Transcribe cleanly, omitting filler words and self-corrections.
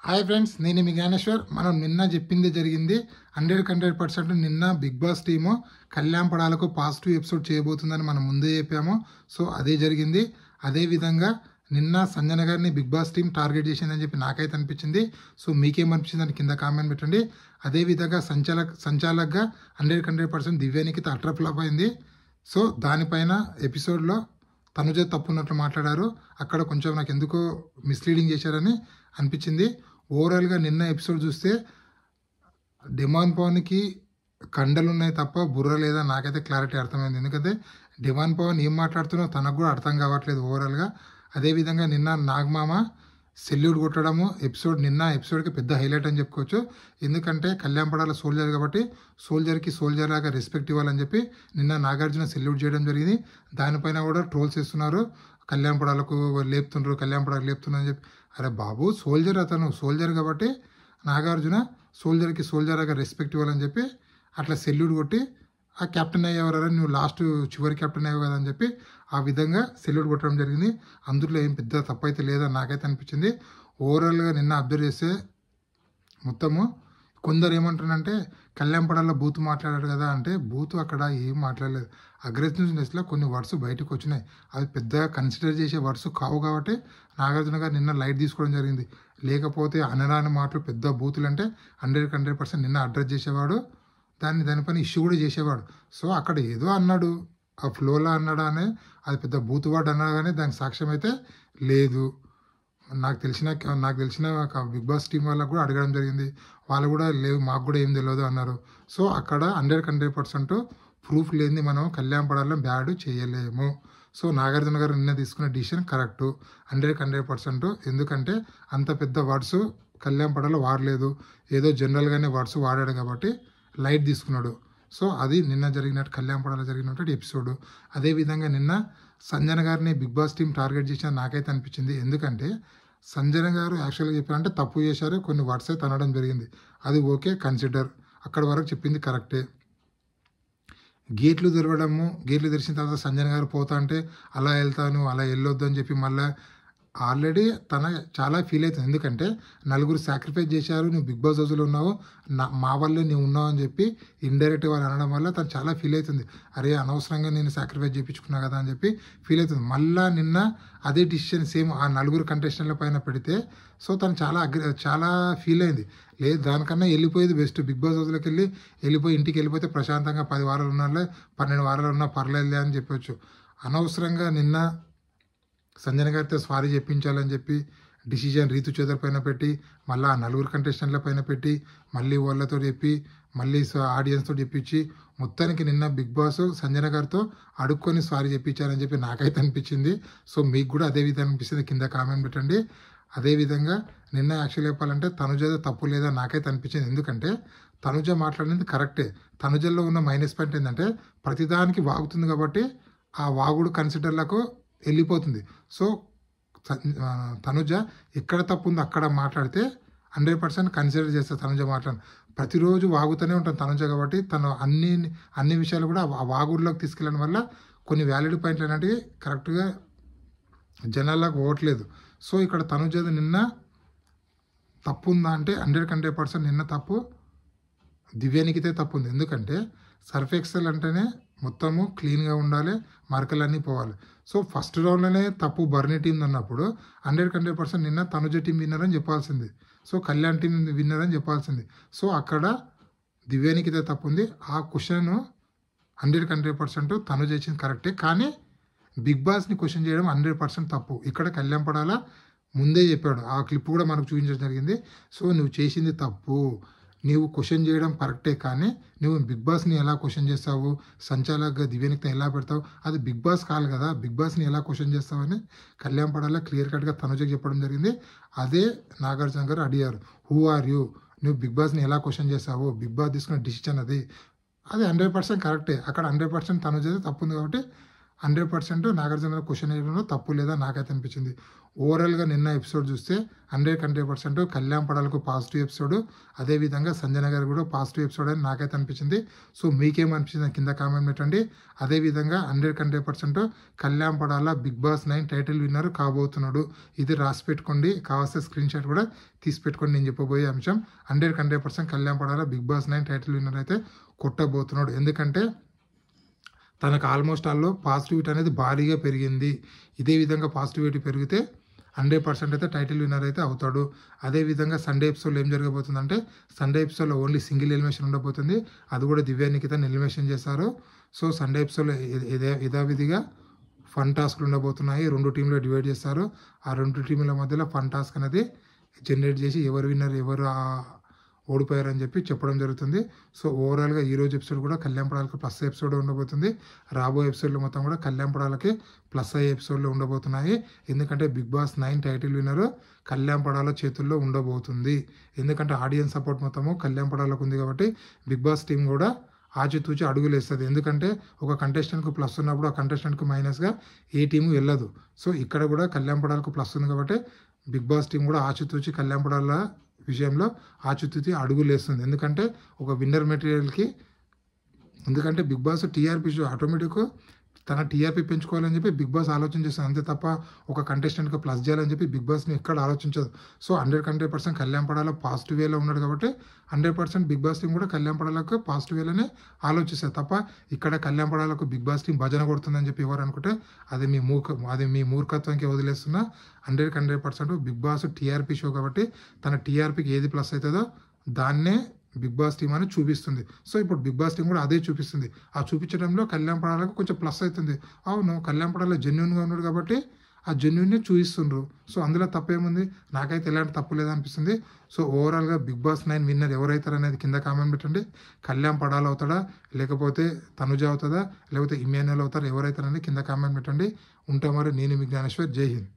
Hi friends, నేను మీ జ్ఞానేశ్వర్. మనం నిన్న చెప్పింది జరిగింది. 100% నిన్న బిగ్ బాస్ టీము కళ్యాణ్ పడాలకు పాజిటివ్ ఎపిసోడ్ చేయబోతుందని మనం ముందే చెప్పాము. సో అదే జరిగింది. అదేవిధంగా నిన్న సంజన గారిని బిగ్ బాస్ టీం టార్గెట్ చేసిందని చెప్పి నాకైతే అనిపించింది. సో మీకేమనిపించింది అని కింద కామెంట్ పెట్టండి. అదేవిధంగా సంచాలక్గా 100% దివ్యానికి అల్ట్రా ఫ్లాప్ అయింది. సో దానిపైన ఎపిసోడ్లో తనుజ తప్పున్నట్లు మాట్లాడారు. అక్కడ కొంచెం నాకు ఎందుకో మిస్లీడింగ్ చేశారని అనిపించింది. ఓవరాల్గా నిన్న ఎపిసోడ్ చూస్తే డిమాన్ పవన్కి కండలు ఉన్నాయి తప్ప బుర్ర లేదా నాకైతే క్లారిటీ అర్థమైంది. ఎందుకంటే డిమాన్ పవన్ ఏం మాట్లాడుతున్నో తనకు కూడా అర్థం కావట్లేదు ఓవరాల్గా. అదేవిధంగా నిన్న నాగమామ సెల్యూట్ కొట్టడము నిన్న ఎపిసోడ్కి పెద్ద హైలైట్ అని చెప్పుకోవచ్చు. ఎందుకంటే కళ్యాణ్ పడాల సోల్జర్ కాబట్టి సోల్జర్కి సోల్జర్ లాగా రెస్పెక్ట్ ఇవ్వాలని చెప్పి నిన్న నాగార్జున సెల్యూట్ చేయడం జరిగింది. దానిపైన కూడా ట్రోల్స్ చేస్తున్నారు. కళ్యాణ్ పడాలకు లేపుతున్నారు అని చెప్పి. అరే బాబు, అతను సోల్జర్ కాబట్టి నాగార్జున సోల్జర్కి సోల్జర్ లాగా రెస్పెక్ట్ ఇవ్వాలని చెప్పి అట్లా సెల్యూట్ కొట్టి ఆ కెప్టెన్ అయ్యేవారా, నువ్వు లాస్ట్ చివరి కెప్టెన్ అయ్యావు కదా అని చెప్పి ఆ విధంగా సెల్యూట్ కొట్టడం జరిగింది. అందులో ఏం పెద్ద తప్పైతే లేదని నాకైతే అనిపించింది. ఓవరాల్గా నిన్న అబ్జర్వ్ చేస్తే మొత్తము కొందరు ఏమంటారంటే కళ్యాణ్ పడాల్లో బూత్ మాట్లాడారు కదా అంటే, బూత్ అక్కడ ఏం మాట్లాడలేదు. అగ్రెసివ్నెస్లో కొన్ని వర్డ్స్ బయటకు వచ్చినాయి. అవి పెద్దగా కన్సిడర్ చేసే వర్డ్స్ కావు కాబట్టి నాగార్జున గారు నిన్న లైట్ తీసుకోవడం జరిగింది. లేకపోతే అనరాని మాటలు పెద్ద బూతులు అంటే 100% నిన్న అడ్రస్ చేసేవాడు. దానిపైన ఇష్యూ కూడా చేసేవాడు. సో అక్కడ ఏదో అన్నాడు, ఆ ఫ్లోలో అన్నాడా అనే, అది పెద్ద బూత్ వర్డ్ అన్నా కానీ దానికి సాక్ష్యం అయితే లేదు. నాకు తెలిసిన బిగ్ బాస్ టీం వాళ్ళకు కూడా అడగడం జరిగింది. వాళ్ళు కూడా లేవు, మాకు కూడా ఏం తెలియదు అన్నారు. సో అక్కడ 100% ప్రూఫ్ లేనిది మనం కళ్యాణ్ పడాలని బ్యాడ్ చేయలేము. సో నాగార్జున గారు నిన్న తీసుకున్న డిసిషన్ కరెక్టు 100%. ఎందుకంటే అంత పెద్ద వర్డ్స్ కళ్యాణ్ పడాలో వాడలేదు, ఏదో జనరల్గానే వర్డ్స్ వాడాడు కాబట్టి లైట్ తీసుకున్నాడు. సో అది నిన్న కళ్యాణ్ పడాలో జరిగినటువంటి ఎపిసోడ్. అదేవిధంగా నిన్న సంజన గారిని బిగ్ బాస్ టీం టార్గెట్ చేసిన నాకైతే అనిపించింది. ఎందుకంటే సంజన గారు యాక్చువల్గా చెప్పారంటే తప్పు చేశారు, కొన్ని వర్డ్స్ అయితే అనడం జరిగింది. అది ఓకే, కన్సిడర్, అక్కడ వరకు చెప్పింది కరెక్టే. గేట్లు తెరిచిన తర్వాత సంజన గారు పోతా అంటే అలా వెళ్తాను, అలా వెళ్ళొద్దు అని చెప్పి మళ్ళీ ఆల్రెడీ తన చాలా ఫీల్ అవుతుంది. ఎందుకంటే నలుగురు సాక్రిఫైస్ చేశారు, నువ్వు బిగ్ బాస్ హౌస్లో ఉన్నావు, మా వల్లే నువ్వు ఉన్నావు అని చెప్పి ఇండైరెక్ట్ వాళ్ళు అనడం వల్ల తను చాలా ఫీల్ అవుతుంది. అరే అనవసరంగా నేను సాక్రిఫైస్ చేయించుకున్నా కదా అని చెప్పి ఫీల్ అవుతుంది. మళ్ళీ నిన్న అదే డిసిషన్ సేమ్ ఆ నలుగురు కంటెస్టెంట్ల పైన పెడితే సో తను చాలా ఫీల్ అయింది. లేదు దానికన్నా వెళ్ళిపోయేది బెస్ట్. బిగ్ బాస్ హౌస్లోకి వెళ్ళిపోయి ఇంటికి వెళ్ళిపోతే ప్రశాంతంగా 10 వారాలు ఉన్నాలే, 12 వారాలు ఉన్నా పర్లేదులే అని చెప్పొచ్చు. అనవసరంగా నిన్న సంజన గారితో సారీ చెప్పించాలని చెప్పి డిసిజన్ రీతు చౌదరి పైన పెట్టి, మళ్ళీ ఆ నలుగురు కంటెస్టెంట్ల పైన పెట్టి, మళ్ళీ వాళ్ళతో చెప్పి, మళ్ళీ ఆడియన్స్తో చెప్పించి, మొత్తానికి నిన్న బిగ్ బాస్ సంజన గారితో అడుక్కొని సారీ చెప్పించారని చెప్పి నాకైతే అనిపించింది. సో మీకు కూడా అదే విధంగా అనిపిస్తుంది, కింద కామెంట్ పెట్టండి. అదేవిధంగా నిన్న యాక్చువల్ చెప్పాలంటే తనుజ తప్పు లేదా నాకైతే అనిపించింది. ఎందుకంటే తనుజ మాట్లాడినది కరెక్టే. తనుజలో ఉన్న మైనస్ పాయింట్ ఏంటంటే ప్రతిదానికి వాగుతుంది కాబట్టి ఆ వాగుడు కన్సిడర్లకు వెళ్ళిపోతుంది. సో తనుజ ఎక్కడ తప్పు ఉందో అక్కడ మాట్లాడితే 100% కన్సిడర్ చేస్తారు. తనుజ ప్రతిరోజు వాగుతూనే ఉంటుంది తనుజ కాబట్టి తను అన్ని విషయాలు కూడా ఆ వాగుడులోకి తీసుకెళ్ళడం వల్ల కొన్ని వ్యాలిడ్ పాయింట్లు అనేటివి కరెక్ట్గా జనాలకు పోవట్లేదు. సో ఇక్కడ తనుజ నిన్న తప్పు ఉందా అంటే 100% నిన్న తప్పు దివ్యానికితే తప్పు ఉంది. ఎందుకంటే సర్ఫ్ ఎక్సెల్ అంటేనే మొత్తము క్లీన్గా ఉండాలి, మరకలన్నీ పోవాలి. సో ఫస్ట్ రౌండ్లోనే తప్పు బర్నీ టీం అన్నప్పుడు 100% నిన్న తనుజ టీం విన్నర్ అని చెప్పాల్సింది. సో కళ్యాణ్ టీం విన్నర్ అని చెప్పాల్సింది. సో అక్కడ దివ్యానికితే తప్పు ఉంది. ఆ క్వశ్చన్ 100% తనుజ చేసింది కరెక్టే. కానీ బిగ్ బాస్ని క్వశ్చన్ చేయడం 100% తప్పు. ఇక్కడ కళ్యాణ్ పడాలా ముందే చెప్పాడు, ఆ క్లిప్ కూడా మనకు చూపించడం జరిగింది. సో నువ్వు చేసింది తప్పు, నీవు క్వశ్చన్ చేయడం కరెక్టే, కానీ నువ్వు బిగ్ బాస్ని ఎలా క్వశ్చన్ చేస్తావు, సంచాలక్గా దివ్యానికితో ఎలా పెడతావు, అది బిగ్ బాస్ కాదు కదా, బిగ్ బాస్ని ఎలా క్వశ్చన్ చేస్తావని కళ్యాణ్ పడాలా క్లియర్ కట్గా తనుజకి చెప్పడం జరిగింది. అదే నాగార్జున గారు అడిగారు, హూ ఆర్ యూ, నువ్వు బిగ్ బాస్ని ఎలా క్వశ్చన్ చేస్తావు, బిగ్ బాస్ తీసుకున్న డిసిషన్ అది 100% కరెక్టే. అక్కడ 100% తనుజ తప్పు ఉంది కాబట్టి 100% నాగార్జున క్వశ్చన్ వేయడంలో తప్పు లేదా నాకైతే అనిపించింది. ఓవరాల్గా నిన్న ఎపిసోడ్ చూస్తే 100% కళ్యాణ్ పడాలకు పాజిటివ్ ఎపిసోడ్, అదేవిధంగా సంజన గారు కూడా పాజిటివ్ ఎపిసోడ్ అని నాకైతే అనిపించింది. సో మీకేమనిపించింది కింద కామెంట్ పెట్టండి. అదేవిధంగా 100% Kalyan Padala Bigg Boss 9 title winner కాబోతున్నాడు. ఇది రాసి పెట్టుకోండి, కావాల్సిన స్క్రీన్ షాట్ కూడా తీసి పెట్టుకోండి. నేను చెప్పబోయే అంశం 100% Kalyan Padala Bigg Boss 9 title winner అయితే కొట్టబోతున్నాడు. ఎందుకంటే తనకు ఆల్మోస్ట్ ఆల్లో పాజిటివిటీ అనేది భారీగా పెరిగింది. ఇదే విధంగా పాజిటివిటీ పెరిగితే 100% అయితే టైటిల్ విన్నర్ అయితే అవుతాడు. అదేవిధంగా సండే ఎపిసోడ్లో ఏం జరగబోతుందంటే సండే ఎపిసోడ్లో ఓన్లీ సింగిల్ ఎలిమినేషన్ ఉండబోతుంది. అది కూడా దివ్య నిఖితని ఎలిమినేషన్ చేశారు. సో సండే ఎపిసోడ్లో యథావిధిగా ఫన్ టాస్క్లు ఉండబోతున్నాయి. 2 టీంలో డివైడ్ చేస్తారు. ఆ 2 టీంల మధ్యలో ఫన్ టాస్క్ అనేది జనరేట్ చేసి ఎవరు విన్నర్ ఎవరు ఓడిపోయారని చెప్పి చెప్పడం జరుగుతుంది. సో ఓవరాల్గా ఈరోజు ఎపిసోడ్ కూడా కళ్యాణ్ పడాలకి ప్లస్ ఎపిసోడ్ ఉండబోతుంది. రాబోయే ఎపిసోడ్లో మొత్తం కూడా కళ్యాణ్ పడాలకి ప్లస్ అయ్యే ఎపిసోడ్లో ఉండబోతున్నాయి. ఎందుకంటే Bigg Boss 9 title winner Kalyan Padala చేతుల్లో ఉండబోతుంది. ఎందుకంటే ఆడియన్స్ సపోర్ట్ మొత్తము కళ్యాణ్ పడాలకు ఉంది కాబట్టి బిగ్ బాస్ టీం కూడా ఆచితూచి అడుగులు వేస్తుంది. ఎందుకంటే ఒక కంటెస్టెంట్కు ప్లస్ ఉన్నప్పుడు ఆ కంటెస్టెంట్కు మైనస్గా ఏ టీము వెళ్ళదు. సో ఇక్కడ కూడా కళ్యాణ్ పడాలకు ప్లస్ ఉంది కాబట్టి బిగ్ బాస్ టీం కూడా ఆచితూచి కళ్యాణ్ పడాల విషయంలో ఆచితూచి అడుగులు వేస్తుంది. ఎందుకంటే ఒక విన్నర్ మెటీరియల్కి, ఎందుకంటే Bigg Boss TRP show automatic తన టీఆర్పీ పెంచుకోవాలని చెప్పి బిగ్ బాస్ ఆలోచన చేస్తుంది. అంతే తప్ప ఒక కంటెస్టెంట్కి ప్లస్ చేయాలని చెప్పి బిగ్ బాస్ని ఎక్కడ ఆలోచించదు. సో 100% కళ్యాణ్ పడాల పాజిటివ్ వేలో ఉన్నాడు కాబట్టి 100% బిగ్ బాస్ టీం కూడా కళ్యాణ్ పడాలకు పాజిటివ్ వేలోనే ఆలోచిస్తారు తప్ప ఇక్కడ కళ్యాణ్ పడాలకు బిగ్ బాస్ టీం భజన కొడుతుందని చెప్పి ఎవరు అనుకుంటే అది మీ మూర్ఖత్వానికి వదిలేస్తున్నా. 100% బిగ్ బాస్ టీఆర్పీ షో కాబట్టి తన టీఆర్పీకి ఏది ప్లస్ అవుతుందో దాన్నే బిగ్ బాస్ టీం అని చూపిస్తుంది. సో ఇప్పుడు బిగ్ బాస్ టీం కూడా అదే చూపిస్తుంది. ఆ చూపించడంలో కళ్యాణ్ పడాలకు కొంచెం ప్లస్ అవుతుంది. అవును, కళ్యాణ్ పడాల జెన్యున్గా ఉన్నాడు కాబట్టి ఆ జెన్యున్ని చూపిస్తుండ్రు. సో అందులో తప్పేముంది? నాకైతే ఎలాంటి తప్పు లేదనిపిస్తుంది. సో ఓవరాల్గా బిగ్ బాస్ 9 విన్నర్ ఎవరైతారు అనేది కింద కామెంట్ పెట్టండి. కళ్యాణ్ పడాల అవుతాడా, లేకపోతే తనుజ అవుతుందా, లేకపోతే ఇమాన్యుయల్ అవుతారా, ఎవరైతారనేది కింద కామెంట్ పెట్టండి. ఉంటా మరి. నేను మీ జ్ఞానేశ్వర్. జై హింద్.